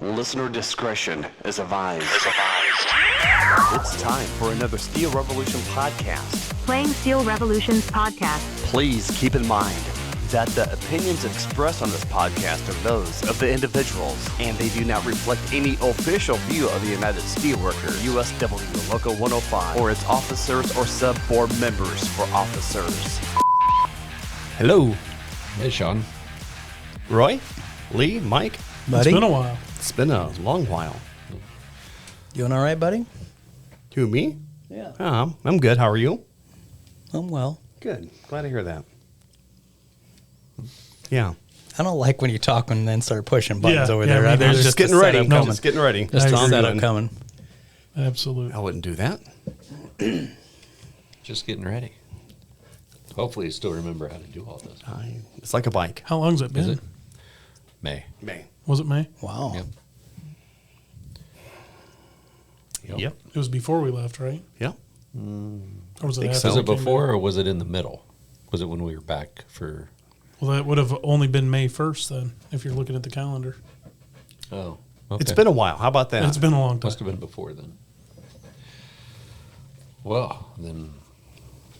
Listener discretion is advised. It's time for another Steel Revolution podcast. Playing Steel Revolution's podcast. Please keep in mind that the opinions expressed on this podcast are those of the individuals, and they do not reflect any official view of the United Steelworkers, USW Local 105, or its officers or sub-board members for officers. Hello. Hey, Sean. Roy? Lee? Mike? Buddy? It's been a while. It's been a long while. You doing all right, buddy? Who, me? Yeah. I'm good. How are you? I'm well. Good. Glad to hear that. Yeah. I don't like when you talk and then start pushing buttons Yeah, over yeah, there. me There's neither. Just a getting setup ready. coming. Just getting ready. Just I a agree. setup coming. Absolutely. I wouldn't do that. Just getting ready. Hopefully you still remember how to do all this. It's like a bike. How long's it been? Is it? May. Was it May? Wow. Yep. Yep. It was before we left, right? Yep. Or was it Think after? so. Was we it came before back? or was it in the middle? Was it when we were back for... Well, that would have only been May 1st then, if you're looking at the calendar. Oh, okay. It's been a while. How about that? It's been a long time. Must have been before then. Well, then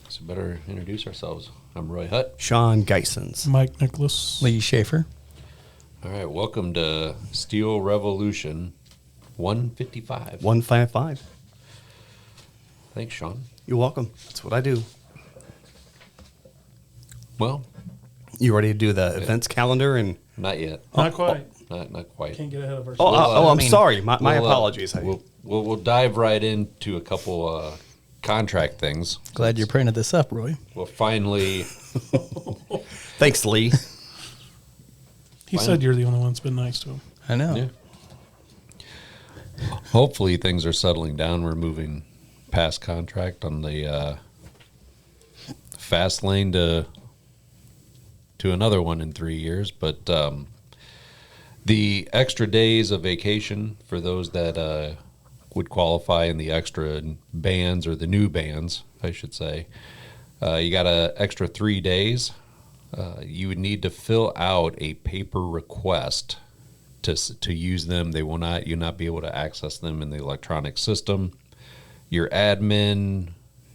let's better introduce ourselves. I'm Roy Hutt. Sean Geisens. Mike Nicholas. Lee Schaefer. All right, welcome to Steel Revolution 155. 155. Thanks, Sean. You're welcome. That's what I do. Well, You ready to do the events calendar? And not yet. Not quite. Not quite. Can't get ahead of Oh, ourselves. I'm sorry. My We'll, apologies. We'll dive right into a couple contract things. Glad you printed this up, Roy. We'll finally, Thanks, Lee. He said you're the only one that's been nice to him. I know. yeah. Hopefully things are settling down. We're moving past contract on the fast lane to another one in 3 years. But the extra days of vacation for those that would qualify in the extra bands, or the new bands, I should say, you got an extra 3 days. You would need to fill out a paper request to use them. You'll not be able to access them in the electronic system. Your admin,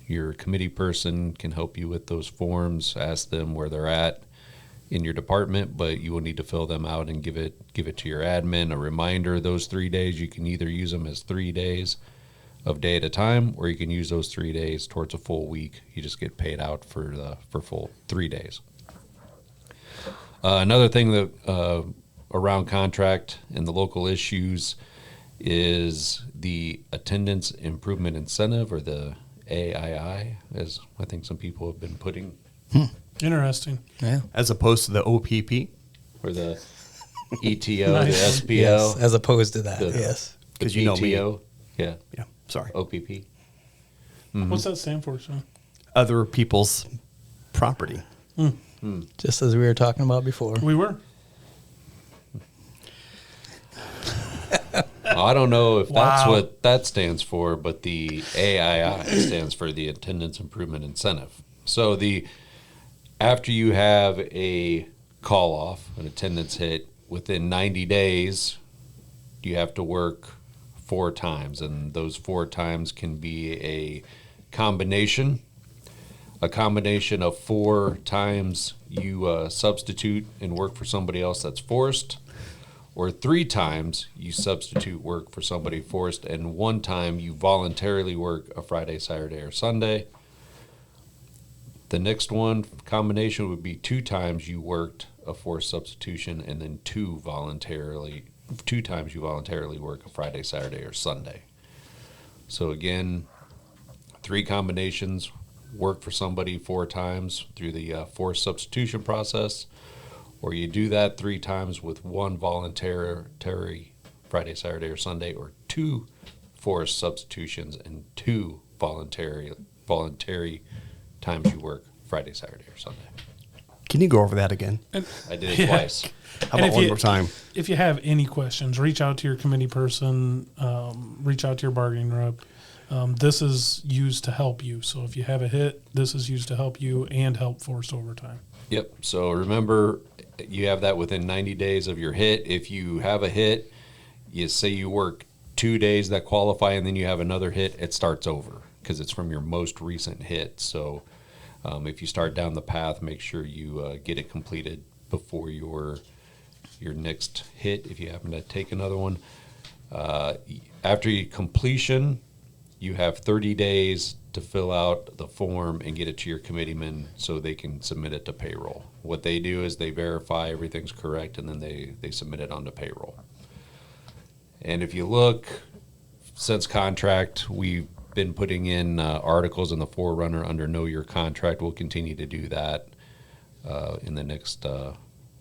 your committee person can help you with those forms. Ask them where they're at in your department, but you will need to fill them out and give it to your admin. A reminder: those 3 days, you can either use them as 3 days of day at a time, or you can use those 3 days towards a full week. You just get paid out for full 3 days. Another thing that around contract and the local issues is the attendance improvement incentive, or the AII, as I think some people have been putting, Interesting. Yeah. As opposed to the OPP. or the ETO, Nice. the SPO, Yes, as opposed to that. The- Yes. the 'Cause you know me. PTO, yeah, Yeah. Sorry. OPP. What's that stand for, Sean? Other people's property. Just as we were talking about before. We were. I don't know if that's Wow. what that stands for, but the AII stands for the Attendance Improvement Incentive. So after you have a call off, an attendance hit, within 90 days, you have to work 4 times, and those 4 times can be a combination of 4 times you substitute and work for somebody else that's forced, or 3 times you substitute work for somebody forced, and 1 time you voluntarily work a Friday, Saturday, or Sunday. The next one combination would be 2 times you worked a forced substitution, and then 2 times you voluntarily work a Friday, Saturday, or Sunday. So again, 3 combinations: work for somebody 4 times through the forced substitution process, or you do that 3 times with 1 voluntary Friday, Saturday, or Sunday, or 2 forced substitutions and 2 voluntary times you work Friday, Saturday, or Sunday. Can you go over that again? I did it Yeah. twice. How And about if one you- more time? If you have any questions, reach out to your committee person, reach out to your bargaining rep. This is used to help you. So if you have a hit, this is used to help you and help forced overtime. Yep. So remember, you have that within 90 days of your hit. If you have a hit you say you work 2 days that qualify and then you have another hit, it starts over because it's from your most recent hit. So if you start down the path, make sure you get it completed before your next hit, if you happen to take another one. After completion, you have 30 days to fill out the form and get it to your committeeman so they can submit it to payroll. What they do is they verify everything's correct and then they submit it onto payroll. And if you look, since contract, we've been putting in articles in the Forerunner under Know Your Contract. We'll continue to do that in the next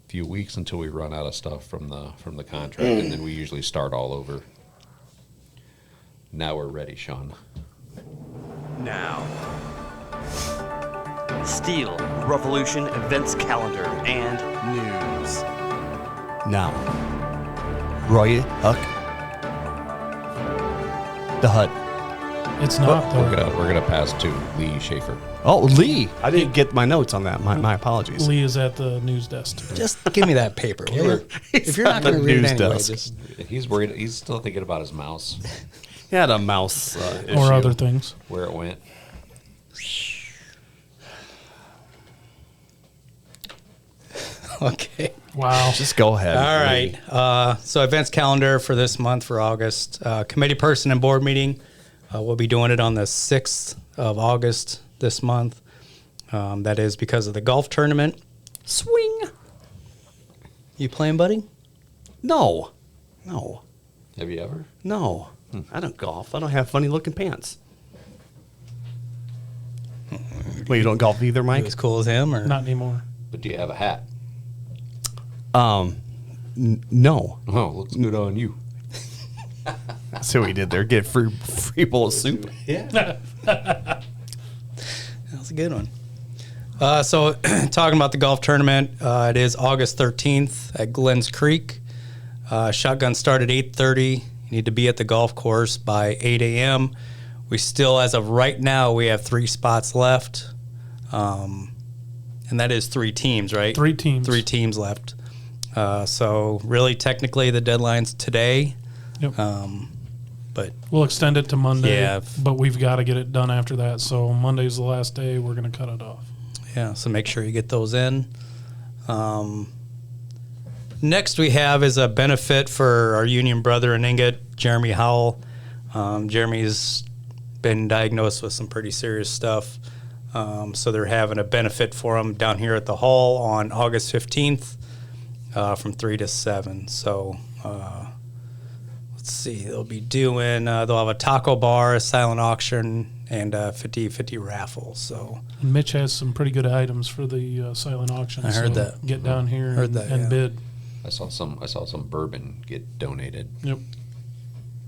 few weeks until we run out of stuff from the contract, and then we usually start all over. Now we're ready, Sean. Now, Steel Revolution events calendar and news. Now, Roy Huck, the Hut. It's not though. We're gonna pass to Lee Schaefer. Oh, Lee! I didn't get my notes on that. My apologies. Lee is at the news desk today. Just give me that paper, will you? If you're not going to read it news anyway, desk. just He's worried. He's still thinking about his mouse, He had a mouse issue. or other things. where it went. okay. Wow. Just go ahead. All Lee. right. So events calendar for this month for August. Committee person and board meeting. We'll be doing it on the 6th of August this month. That is because of the golf tournament. Swing. You playing, buddy? No. Have you ever? No. I don't golf. I don't have funny looking pants. Well, you don't golf either, You Mike? as cool as him, or Not anymore. But do you have a hat? No. Oh, looks good on you. See what he did there. Get a free bowl of soup. That was a good one. So, talking about the golf tournament, it is August 13th at Glens Creek. Shotgun start at 8:30. You need to be at the golf course by 8 a.m. We still, as of right now, we have 3 spots left. And that is 3 teams, right? 3 teams. 3 teams left. So, really, technically, the deadline's today. Yep. But We'll extend it to Monday. Yeah. But we've got to get it done after that. So Monday's the last day. We're going to cut it off. yeah, so make sure you get those in. Next we have is a benefit for our union brother in Ingot, Jeremy Howell. Jeremy's been diagnosed with some pretty serious stuff. So they're having a benefit for him down here at the hall on August 15th from 3 to 7. So let's see, they'll be doing, they'll have a taco bar, a silent auction, and a 50-50 raffle. So And Mitch has some pretty good items for the silent auction. I heard so that. Get down here Heard and, that, and yeah. bid. I saw some bourbon get donated. Yep.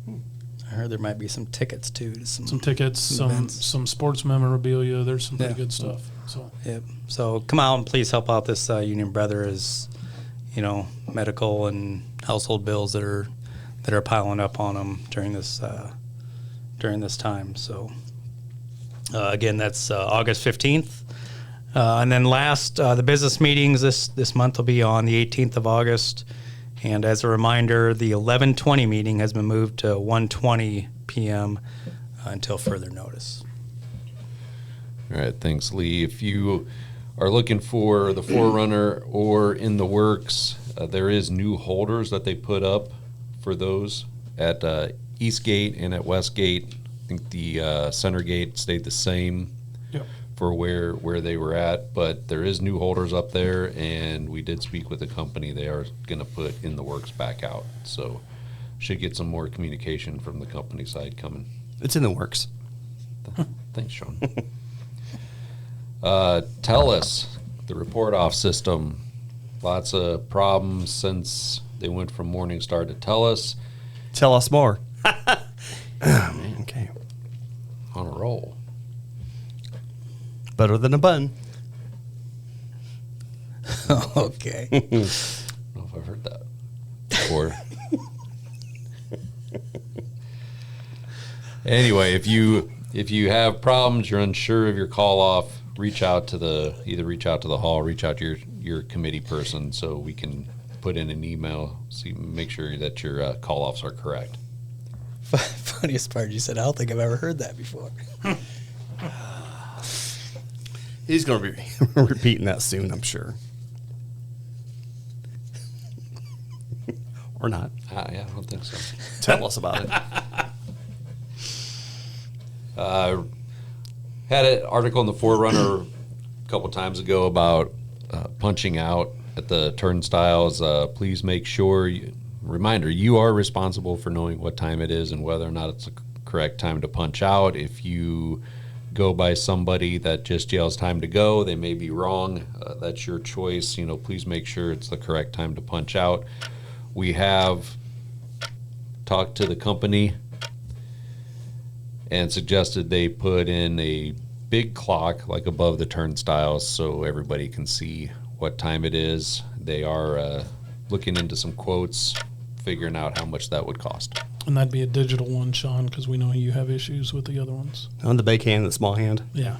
I heard there might be some tickets too to Some tickets, some events. sports memorabilia. There's some pretty Yeah. good stuff. So Yep. So come out and please help out this union brother as, medical and household bills that are piling up on him during this time. So again, that's August 15th. And then last, the business meetings this month will be on the 18th of August. And as a reminder, the 11:20 meeting has been moved to 1:20 p.m. Until further notice. All right, thanks, Lee. If you are looking for the Forerunner or in the works, there is new holders that they put up for those at East Gate and at West Gate. I think the center gate stayed the same Yep. for where they were at, but there is new holders up there, and we did speak with the company. They are going to put in the works back out, so should get some more communication from the company side coming. It's in the works. Thanks, Sean. TELUS, the report off system. Lots of problems since they went from Morningstar to TELUS. Tell us more. Okay. On a roll. Better than a bun. Okay. I don't know if I've heard that before. Anyway, if you have problems, you're unsure of your call off, reach out to the hall, reach out to your committee person so we can put in an email, see, make sure that your call-offs are correct. Funniest part, you said, I don't think I've ever heard that before. He's going to be repeating that soon, I'm sure. Or not. Yeah, I don't think so. Tell us about it. Had an article in the Forerunner a couple times ago about punching out at the turnstiles. Please make sure, reminder, you are responsible for knowing what time it is and whether or not it's the correct time to punch out. If you go by somebody that just yells time to go, they may be wrong. That's your choice. Please make sure it's the correct time to punch out. We have talked to the company and suggested they put in a big clock like above the turnstiles so everybody can see what time it is. They are looking into some quotes, figuring out how much that would cost. And that'd be a digital one, Sean, because we know you have issues with the other ones. On the big hand and the small hand. Yeah.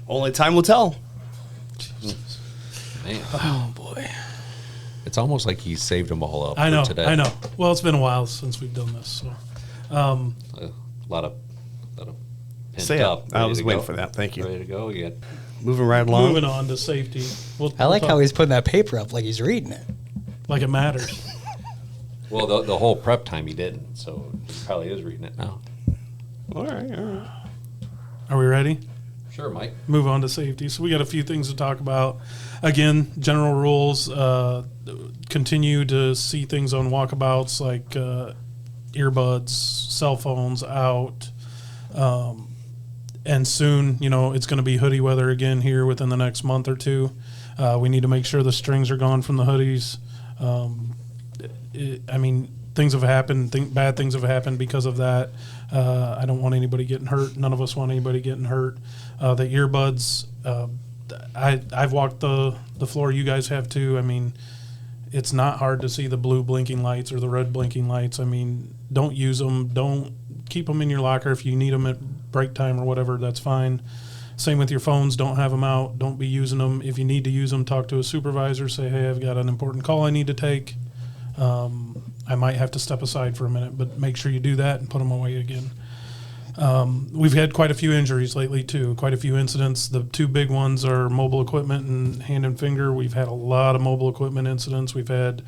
Only time will tell. Man, Oh, boy. it's almost like he saved them all up I know. for today. I know. Well, it's been a while since we've done this, so. A lot of pent Say it. up. I ready was to waiting go. for that. Thank you. Ready to go again. Moving right along. Moving on to safety. I like how he's putting that paper up like he's reading it. like it matters. Well, the whole prep time he didn't, so he probably is reading it now. All right. Are we ready? Sure, Mike. Move on to safety. So we got a few things to talk about. Again, general rules. Continue to see things on walkabouts like earbuds, cell phones out. And soon, it's going to be hoodie weather again here within the next month or two. We need to make sure the strings are gone from the hoodies. Things have happened. Bad things have happened because of that. I don't want anybody getting hurt. None of us want anybody getting hurt. The earbuds, I've walked the floor. You guys have too. It's not hard to see the blue blinking lights or the red blinking lights. Don't use them. Don't keep them in your locker. If you need them at break time or whatever, that's fine. Same with your phones. Don't have them out. Don't be using them. If you need to use them, talk to a supervisor. Say, hey, I've got an important call I need to take. I might have to step aside for a minute, but make sure you do that and put them away again. We've had quite a few injuries lately, too. Quite a few incidents. The two big ones are mobile equipment and hand and finger. We've had a lot of mobile equipment incidents. We've had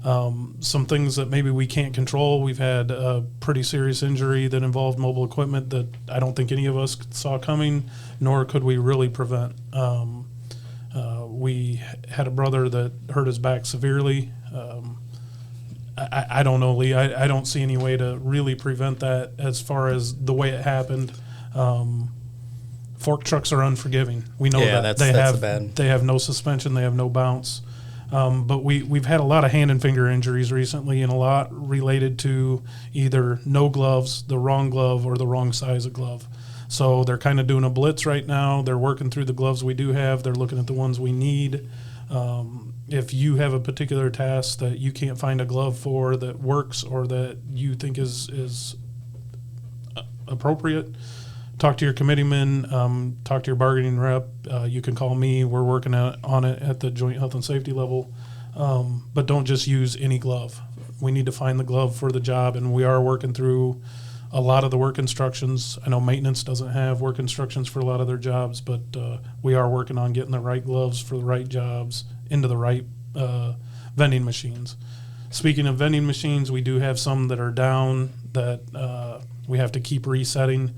some things that maybe we can't control. We've had a pretty serious injury that involved mobile equipment that I don't think any of us saw coming, nor could we really prevent. We had a brother that hurt his back severely. I don't know, Lee. I don't see any way to really prevent that as far as the way it happened. Fork trucks are unforgiving. We know Yeah, that that's bad. they have no suspension, they have no bounce. But we've had a lot of hand and finger injuries recently, and a lot related to either no gloves, the wrong glove, or the wrong size of glove. So they're kind of doing a blitz right now. They're working through the gloves we do have. They're looking at the ones we need. If you have a particular task that you can't find a glove for that works or that you think is appropriate, talk to your committeeman, talk to your bargaining rep. You can call me. We're working on it at the joint health and safety level. But don't just use any glove. We need to find the glove for the job, and we are working through a lot of the work instructions. I know maintenance doesn't have work instructions for a lot of their jobs, but we are working on getting the right gloves for the right jobs into the right vending machines. Speaking of vending machines, we do have some that are down that we have to keep resetting.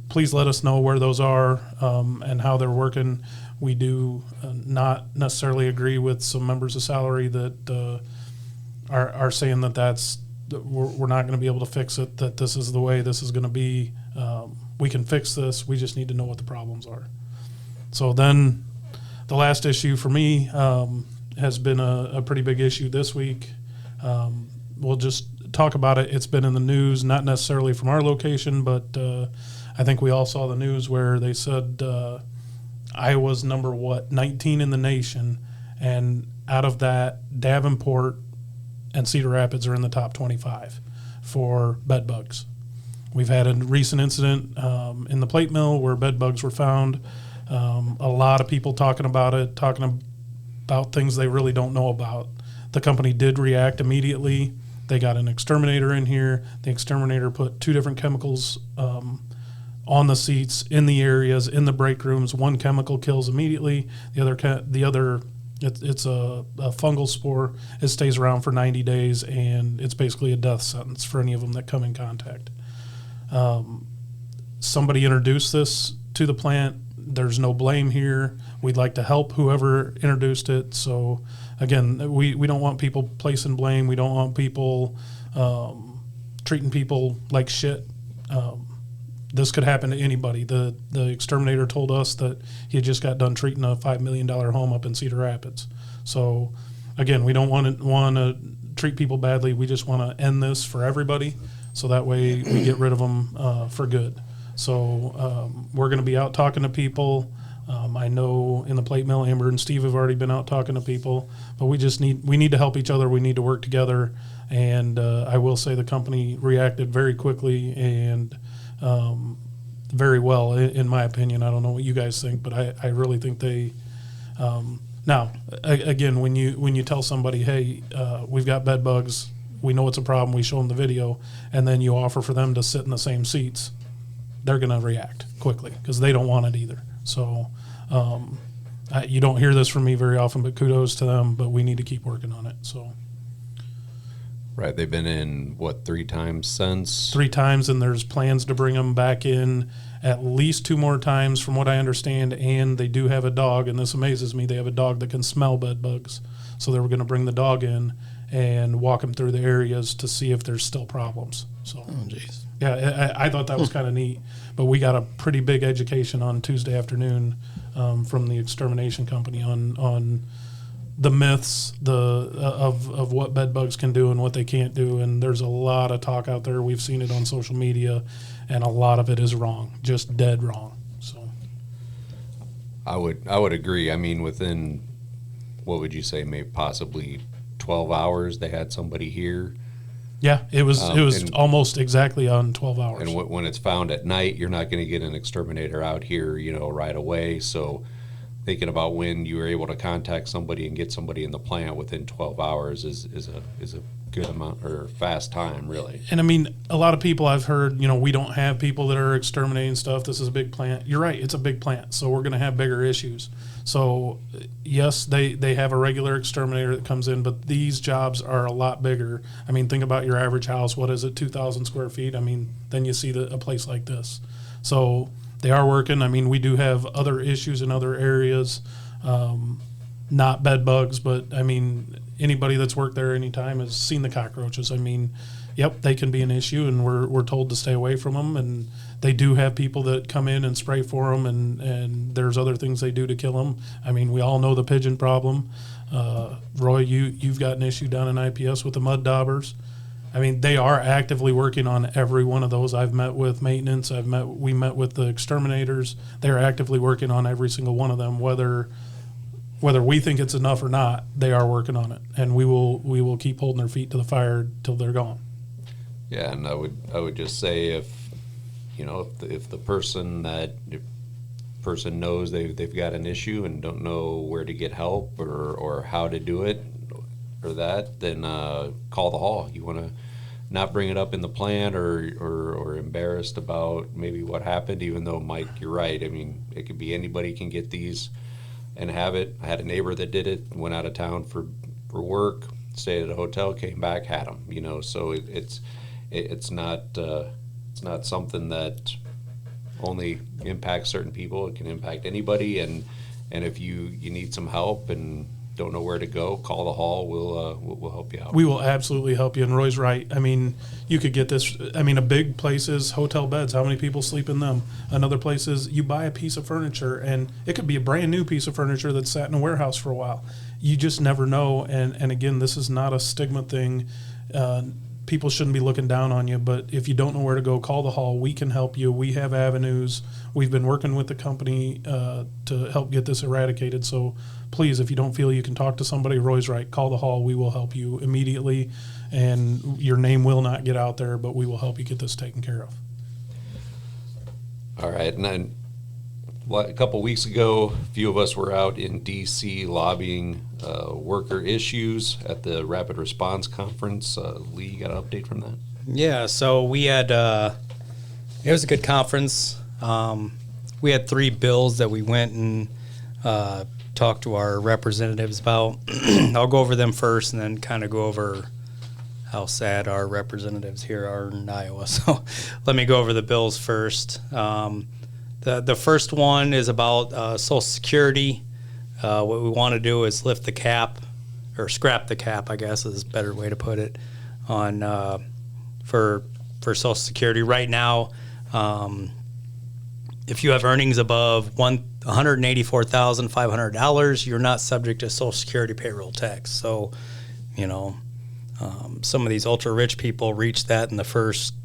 Please let us know where those are and how they're working. We do not necessarily agree with some members of salary that are saying that we're not going to be able to fix it, that this is the way this is going to be. We can fix this. We just need to know what the problems are. So then the last issue for me has been a pretty big issue this week. We'll just talk about it. It's been in the news, not necessarily from our location, but I think we all saw the news where they said Iowa's number 19 in the nation, and out of that, Davenport and Cedar Rapids are in the top 25 for bed bugs. We've had a recent incident in the plate mill where bed bugs were found. A lot of people talking about it, talking about things they really don't know about. The company did react immediately. They got an exterminator in here. The exterminator put 2 different chemicals on the seats, in the areas, in the break rooms. One chemical kills immediately. The other, it's a fungal spore. It stays around for 90 days, and it's basically a death sentence for any of them that come in contact. Somebody introduced this to the plant. There's no blame here. We'd like to help whoever introduced it. So, again, we don't want people placing blame. We don't want people treating people like shit. This could happen to anybody. The exterminator told us that he had just got done treating a $5 million home up in Cedar Rapids. So, again, we don't want to treat people badly. We just want to end this for everybody, so that way we get rid of them for good. So we're going to be out talking to people. I know in the plate mill, Amber and Steve have already been out talking to people, but we need to help each other. We need to work together. And I will say the company reacted very quickly and very well, in my opinion. I don't know what you guys think, but I really think they. Now, again, when you tell somebody, hey, we've got bed bugs, we know it's a problem, we show them the video, and then you offer for them to sit in the same seats, they're going to react quickly because they don't want it either. So you don't hear this from me very often, but kudos to them. But we need to keep working on it. So. Right. They've been in, 3 times since? 3 times, and there's plans to bring them back in at least 2 more times from what I understand. And they do have a dog, and this amazes me. They have a dog that can smell bed bugs. So they were going to bring the dog in and walk him through the areas to see if there's still problems. So, Oh, jeez. yeah, I thought that was kind of neat. But we got a pretty big education on Tuesday afternoon from the extermination company on the myths of what bed bugs can do and what they can't do. And there's a lot of talk out there. We've seen it on social media, and a lot of it is wrong, just dead wrong. So I would agree. I mean, within, what would you say, maybe possibly 12 hours, they had somebody here. yeah, it was and- almost exactly on 12 hours. And when it's found at night, you're not going to get an exterminator out here, right away. So thinking about when you were able to contact somebody and get somebody in the plant within 12 hours is a good amount, or fast time, really. And I mean, a lot of people I've heard, we don't have people that are exterminating stuff. This is a big plant. You're right. It's a big plant. So we're going to have bigger issues. So yes, they have a regular exterminator that comes in, but these jobs are a lot bigger. I mean, think about your average house. What is it? 2,000 square feet. I mean, then you see a place like this. So they are working. I mean, we do have other issues in other areas, not bed bugs, but I mean, anybody that's worked there any time has seen the cockroaches. I mean, yep, they can be an issue, and we're told to stay away from them. And they do have people that come in and spray for them, and there's other things they do to kill them. I mean, we all know the pigeon problem. Roy, you've got an issue down in IPS with the mud daubers. I mean, they are actively working on every one of those. I've met with maintenance. We met with the exterminators. They're actively working on every single one of them, whether we think it's enough or not. They are working on it, and we will keep holding their feet to the fire till they're gone. Yeah, and I would just say if the person knows they've got an issue and don't know where to get help or how to do it or that, then call the hall. You want to not bring it up in the plant or embarrassed about maybe what happened, even though, Mike, you're right. I mean, it could be anybody can get these and have it. I had a neighbor that did it, went out of town for work, stayed at a hotel, came back, had them, so it's not something that only impacts certain people. It can impact anybody, and if you need some help and don't know where to go, call the hall. We'll help you out. We will absolutely help you. And Roy's right. I mean, you could get this. I mean, a big place is hotel beds. How many people sleep in them? Another place is you buy a piece of furniture, and it could be a brand new piece of furniture that's sat in a warehouse for a while. You just never know. And again, this is not a stigma thing. People shouldn't be looking down on you, but if you don't know where to go, call the hall. We can help you. We have avenues. We've been working with the company to help get this eradicated. So please, if you don't feel you can talk to somebody, Roy's right. Call the hall. We will help you immediately, and your name will not get out there, but we will help you get this taken care of. All right, and then a couple weeks ago, a few of us were out in D.C. lobbying worker issues at the Rapid Response Conference. Lee, you got an update from that? Yeah, so we had, it was a good conference. We had 3 bills that we went and talked to our representatives about. I'll go over them first and then kind of go over how sad our representatives here are in Iowa. So let me go over the bills first. The first one is about Social Security. What we want to do is lift the cap, or scrap the cap, I guess is a better way to put it, on for Social Security. Right now, if you have earnings above $184,500, you're not subject to Social Security payroll tax. So, you know, some of these ultra rich people reach that in the first,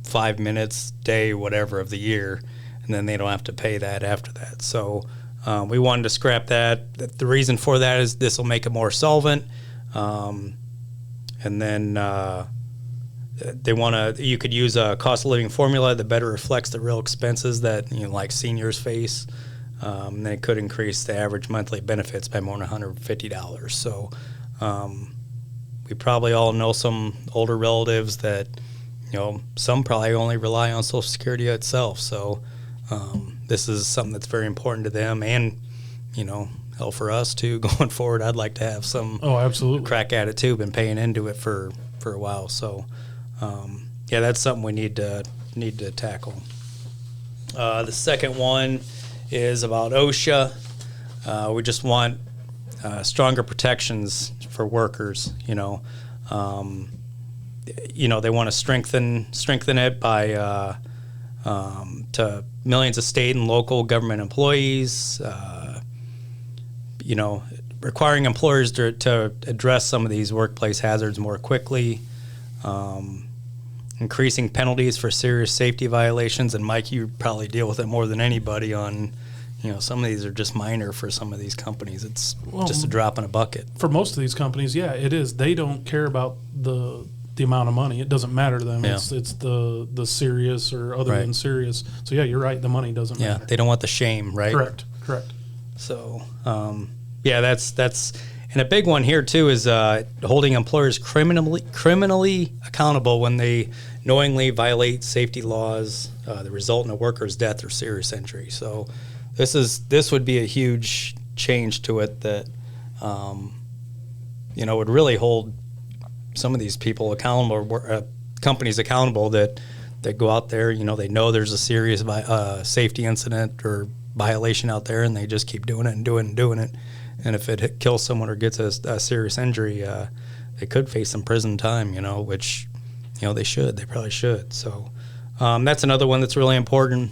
5 minutes, day, whatever of the year, and then they don't have to pay that after that. So we wanted to scrap that. The reason for that is this will make it more solvent, and then you could use a cost of living formula that better reflects the real expenses that like seniors face. And it could increase the average monthly benefits by more than $150. So we probably all know some older relatives that some probably only rely on Social Security itself. So this is something that's very important to them, and hell, for us too going forward. I'd like to have some absolutely crack at it too. Been paying into it for a while, so yeah, that's something we need to tackle. The second one is about OSHA. We just want stronger protections for workers. They want to strengthen it by to millions of state and local government employees. Requiring employers to address some of these workplace hazards more quickly. Increasing penalties for serious safety violations, and Mike, you probably deal with it more than anybody on. Some of these are just minor for some of these companies. It's just a drop in a bucket. For most of these companies, yeah, it is. They don't care about the amount of money. It doesn't matter to them. Yeah. It's the serious or other than serious. So yeah, you're right. The money doesn't matter. Yeah, they don't want the shame, right? Correct. So yeah, that's and a big one here too is holding employers criminally accountable when they knowingly violate safety laws that result in a worker's death or serious injury. So this would be a huge change to it that would really hold some of these people accountable, or companies accountable that go out there. They know there's a serious safety incident or violation out there, and they just keep doing it and doing it and doing it. And if it kills someone or gets a serious injury, they could face some prison time. Which they should. They probably should. So that's another one that's really important.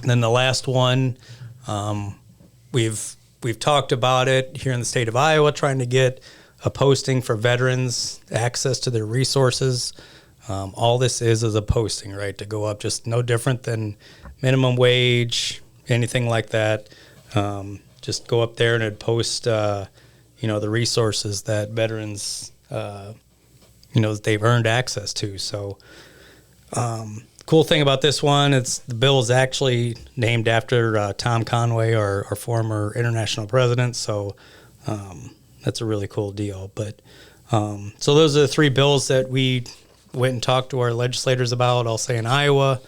And then the last one, we've talked about it here in the state of Iowa, trying to get a posting for veterans, access to their resources. All this is a posting, right, to go up, just no different than minimum wage, anything like that. Just go up there and it'd post, the resources that veterans, that they've earned access to. So, cool thing about this one, the bill is actually named after Tom Conway, our former international president. So, that's a really cool deal. But so those are the 3 bills that we went and talked to our legislators about. I'll say in Iowa,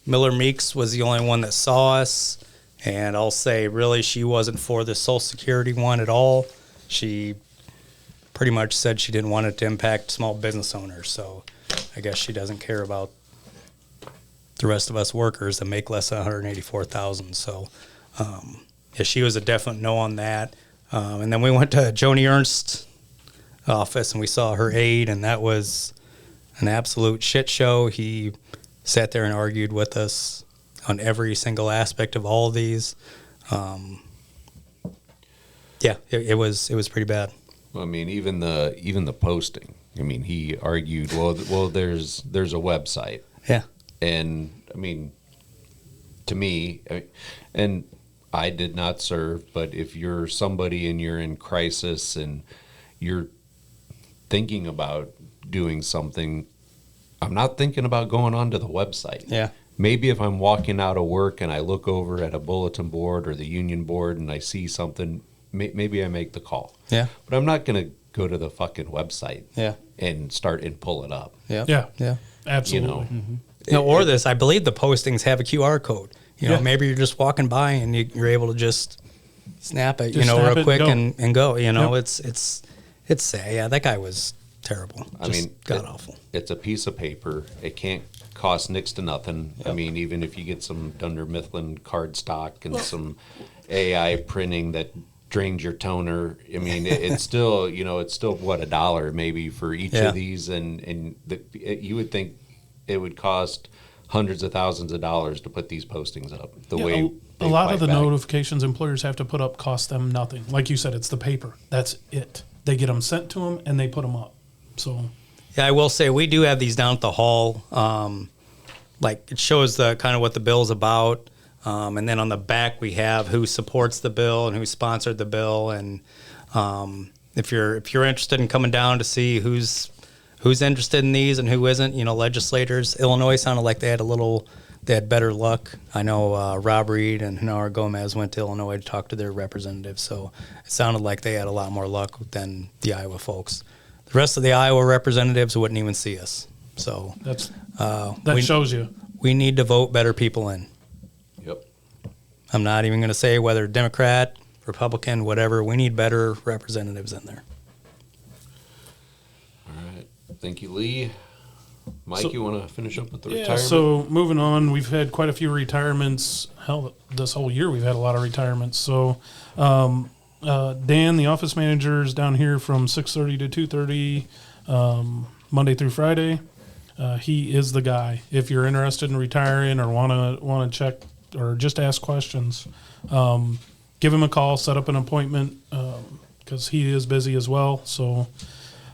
Miller Meeks was the only one that saw us, and I'll say really she wasn't for the Social Security one at all. She pretty much said she didn't want it to impact small business owners. So I guess she doesn't care about the rest of us workers that make less than $184,000. So yeah, she was a definite no on that. And then we went to Joni Ernst's office and we saw her aide, and that was an absolute shit show. He sat there and argued with us on every single aspect of all of these. Yeah, it was pretty bad. Well, I mean, even the posting. I mean, he argued, well, there's a website. Yeah. And I mean, to me, and I did not serve, but if you're somebody and you're in crisis and you're thinking about doing something, I'm not thinking about going onto the website. Yeah. maybe if I'm walking out of work and I look over at a bulletin board or the union board and I see something, maybe I make the call. Yeah. But I'm not going to go to the fucking website Yeah. and start and pull it up. Yeah. Yeah. Yeah. Absolutely. No, or this, I believe the postings have a QR code. You know, Yeah. maybe you're just walking by and you're able to just snap it, Just snap real it quick and and go. You know, Yep. it's sad. Yeah, that guy was terrible. I mean, god awful. It's a piece of paper. It can't cost next to nothing. I mean, even if you get some Dunder Mifflin card stock and some AI printing that drains your toner, I mean, it's still, it's still what, $1 maybe for each Yeah. of these, and you would think it would cost hundreds of thousands of dollars to put these postings up. The Yeah, way a they lot of fight the back. notifications employers have to put up cost them nothing. Like you said, it's the paper. That's it. They get them sent to them and they put them up. So Yeah, I will say we do have these down at the hall. Like it shows the kind of what the bill's about, and then on the back we have who supports the bill and who sponsored the bill, and if you're interested in coming down to see who's interested in these and who isn't, legislators. Illinois sounded like they had better luck. I know Rob Reed and Hanara Gomez went to Illinois to talk to their representatives, so it sounded like they had a lot more luck than the Iowa folks. The rest of the Iowa representatives wouldn't even see us. So that we- shows you. we need to vote better people in. Yep. I'm not even going to say whether Democrat, Republican, whatever. We need better representatives in there. All right. Thank you, Lee. Mike, So- you want to finish up with the Yeah, retirement? so moving on, we've had quite a few retirements. Hell, this whole year we've had a lot of retirements. So Dan, the office manager, is down here from 6:30 to 2:30, Monday through Friday. He is the guy. If you're interested in retiring or want to check or just ask questions, give him a call, set up an appointment, because he is busy as well. So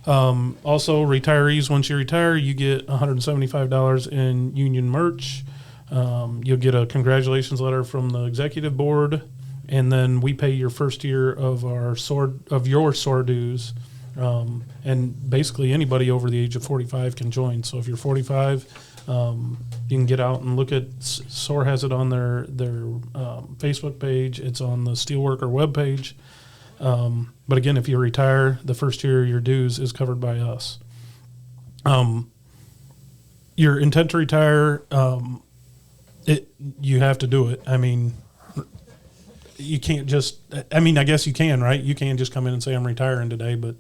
also retirees, once you retire, you get $175 in union merch. You'll get a congratulations letter from the executive board, and then we pay your first year of your SOAR dues. And basically anybody over the age of 45 can join. So if you're 45, you can get out and look at SOAR has it on their Facebook page. It's on the Steelworker webpage. But again, if you retire, the first year of your dues is covered by us. Your intent to retire, you have to do it. I mean, you can't just, I guess you can, right? You can just come in and say, I'm retiring today, but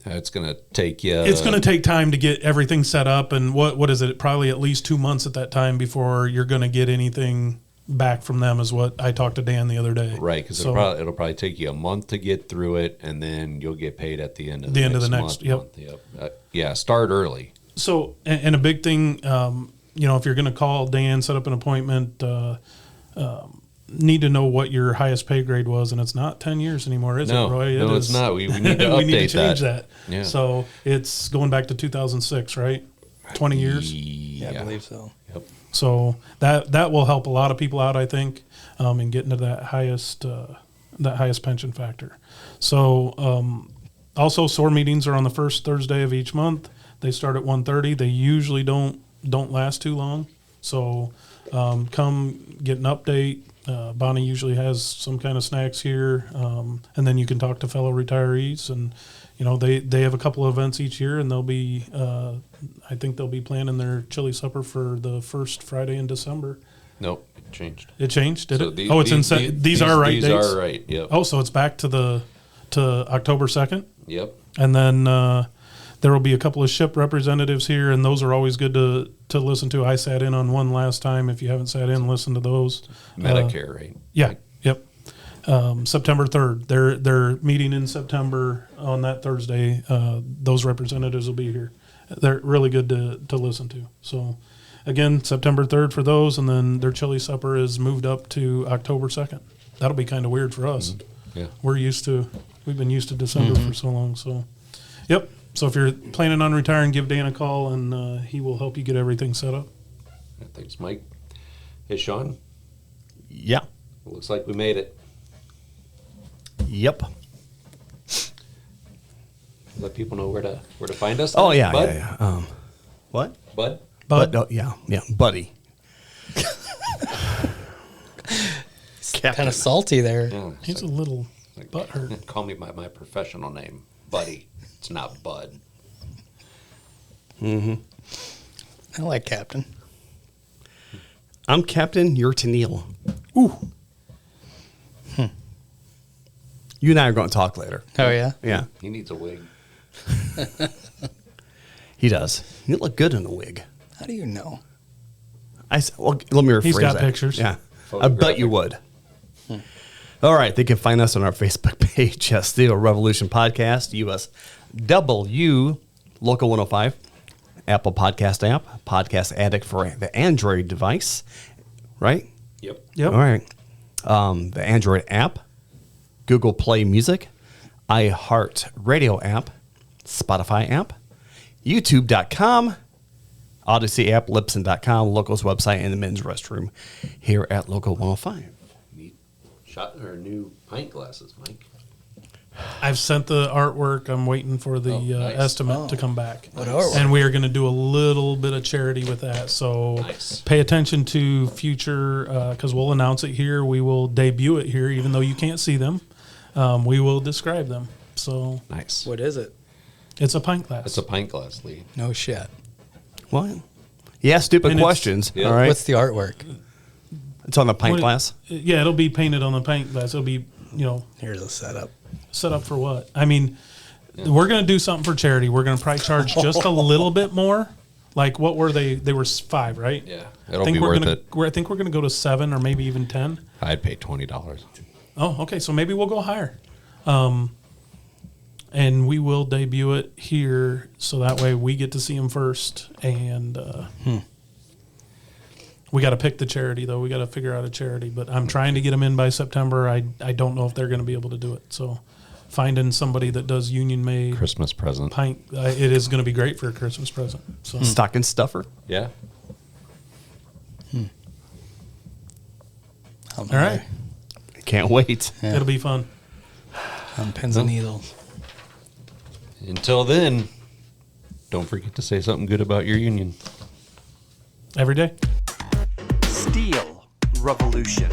It's going to take you. it's going to take time to get everything set up. And what is it? Probably at least 2 months at that time before you're going to get anything back from them, is what I talked to Dan the other day. Right, because it'll probably take you a month to get through it, and then you'll get paid at the end of The end next of the next- month. Yep. Yeah, start early. So, and a big thing, if you're going to call Dan, set up an appointment, need to know what your highest pay grade was, and it's not 10 years anymore, is No, it, Roy? no, it's not. We need to we need to update change that. that. Yeah. So it's going back to 2006, right? 20 years. Yeah, I believe so. Yep. So that will help a lot of people out, I think, in getting to that highest pension factor. So also, SOAR meetings are on the first Thursday of each month. They start at 1:30. They usually don't last too long. So come get an update. Bonnie usually has some kind of snacks here, and then you can talk to fellow retirees. And they have a couple of events each year, and they'll be I think they'll be planning their chili supper for the first Friday in December. Nope, it changed. It changed, did So it? the- It's the- these are right These dates. are right. Yep. Oh, so it's back to October 2nd, Yep. and then there will be a couple of SHIP representatives here, and those are always good to listen to. I sat in on one last time. If you haven't sat in, listen to those. Medicare, right? Yeah. Yep. September 3rd. They're meeting in September on that Thursday. Those representatives will be here. They're really good to listen to. So, again, September 3rd for those, and then their chili supper is moved up to October 2nd. That'll be kind of weird for us. Yeah. We've been used to December for so long. So, yep. So if you're planning on retiring, give Dan a call, and he will help you get everything set up. Thanks, Mike. Hey, Sean. Yeah. Looks like we made it. Yep. Let people know where to find us. Oh yeah, Bud? yeah. What? Bud. Bud? Yeah, Buddy. Kind of salty there. Yeah, it's He's a little butthurt. call me by my professional name, Buddy. It's not Bud. I like Captain. I'm Captain. You're Tennille. Ooh. You and I are going to talk later. Oh yeah. Yeah, He needs a wig. he does. You look good in a wig. How do you know? Well, let me rephrase He's got that. pictures. Yeah, I bet you would. All right, they can find us on our Facebook page, Steel Revolution Podcast, USW, Local 105, Apple Podcast app, Podcast Addict for the Android device, right? Yep. Yep. All right. The Android app, Google Play Music, iHeart Radio app, Spotify app, YouTube.com, Odyssey app, Libsyn.com, Local's website, and the men's restroom here at Local 105. Neat shot or new pint glasses, Mike. I've sent the artwork. I'm waiting for the nice. estimate to come back. What artwork? And we are going to do a little bit of charity with that. So Nice. pay attention to future, because we'll announce it here. We will debut it here, even though you can't see them. We will describe them. So Nice. What is it? it's a pint glass. It's a pint glass, Lee. No shit. What? Yeah, stupid And it's- questions. Yeah. All right. What's the artwork? It's on the pint What it- glass. Yeah, it'll be painted on the pint glass. It'll be, Here's a setup. set up for what? I mean, we're going to do something for charity. We're going to probably charge just a little bit more. Like, what were they? They were 5, right? Yeah. I It'll think be we're worth gonna, it. I think we're going to go to 7 or maybe even 10. I'd pay $20. Oh, okay. So maybe we'll go higher. And we will debut it here, so that way we get to see them first. And we got to pick the charity, though. We got to figure out a charity. But I'm trying to get them in by September. I don't know if they're going to be able to do it. So finding somebody that does union made Christmas present. pint, it is going to be great for a Christmas present. So Stocking stuffer. Yeah. all right, Can't wait. Yeah. it'll be fun. On pins and needles. Until then, don't forget to say something good about your union. Every day. Steel Revolution.